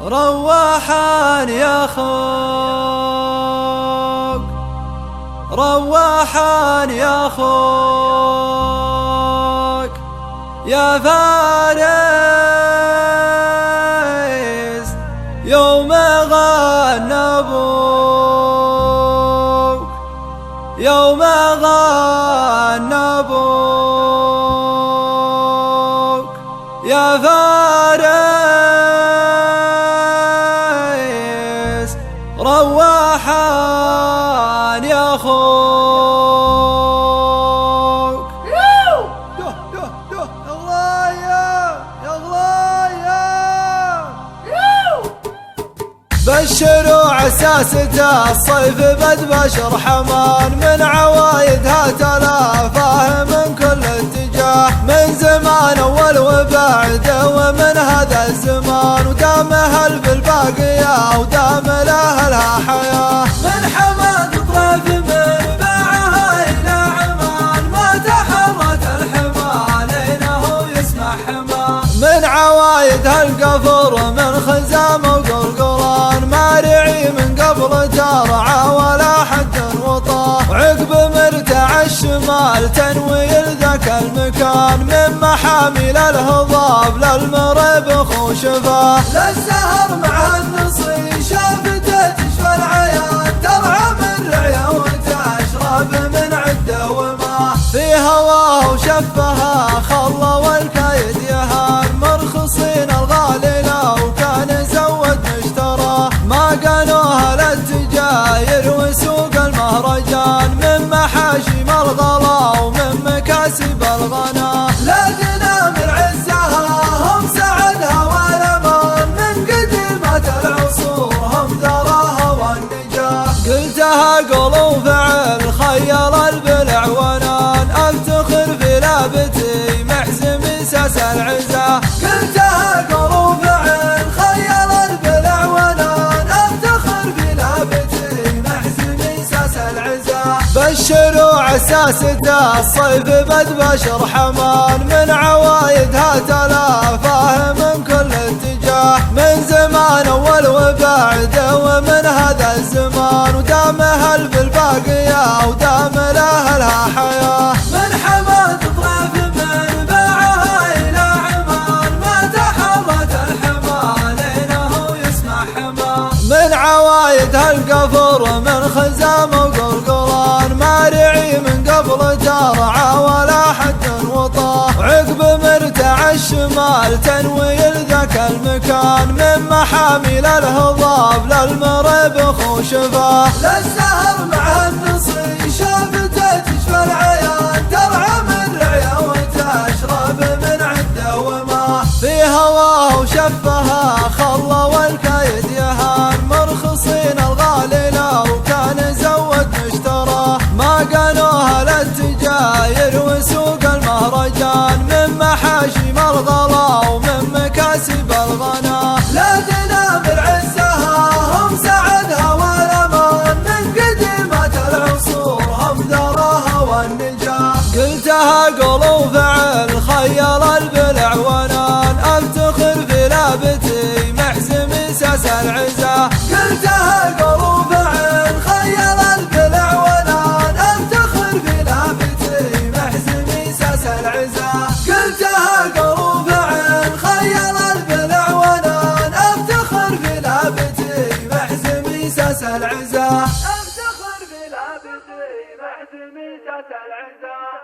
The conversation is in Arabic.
رواحان يا خوك، رواحان يا خوك، يا فارس يوم غنى ابوك، يوم غنى ابوك، يا فارس رواحان يا خوك. الله يا الله بشروا عساسة الصيف بشر حمان، من عوايدها تلافاه من كل اتجاه، من زمان اول وبعد ومن هذا الزمان، ودام اهل بالباقية ودام لاهلها حياة، من حماد طريف من باعها الى عمان، ما تحرت الحمى لينه يسمع حما، من عوايدها القفر من خزام وقرقران، ما رعي من قبل ترعى ولا حد وطاه، وعقب مرتع الشمال تنوي ذاك المكان، من محامل الهضاب للمريب خوشفاه، للزهر مع النصي شافته تشفى العيان، ترعى من رعيه وتشرب من عده وما، في هواه وشفها خلى والكايد يهان، مرخصين الغالي لو كان زود مشتراه، ما قالوها للتجاير وسوق المهرجان، من محاشم الغلا ومن مكاسب الغنا، لكن من عزها هم سعدها والامان، من قديمة العصور هم ذراها والنجاة، قلتها قول وفعل خير البلع ونان، افتخر في لابتي محزم ساس العزا، قلتها قول وفعل خير البلع ونان، افتخر في لابتي محزم ساس العزا، بشروا عساسة الصيف بشر حمان، من عوايدها تلافاه من كل اتجاه، من زمان اول وبعد ومن هذا الزمان، ودام اهل بالباقية ودام لاهلها حياة، من حماد طريف من باعها الى عمان، ما تحرت الحمى لينه يسمع حما، من عوايدها القفر من خزام وقرقران، ما رعي من قبل ترعى ولا حد وطاه، وعقب مرتع الشمال تنوي ذاك المكان، من محامل الهضاب للمريب خوشفاه، للزهر مع النصي شافته تشفى العيان، ترعى من رعيه وتشرب من عده وما، في هواه وشفها خلى والكايد يهان، مرخصين الغالي لو كان زود مشتراه، ما قالوها للتجاير وسوق المهرجان، من محاشم الغلا ومن مكاسب الغنا، لكن من عزها هم سعدها والامان، من قديمة العصور هم ذراها والنجاة، قلتها قول وفعل خير البلع ونان، افتخر في لابتي محزم ساس العزا، قلتها قول وفعل خير البلع ونان، افتخر في لابتي محزم ساس العزا، قلتها قول وفعل خير البلع ونان، افتخر في لابتي محزم ساس العزا، افتخر في لابتي محزم ساس العزا.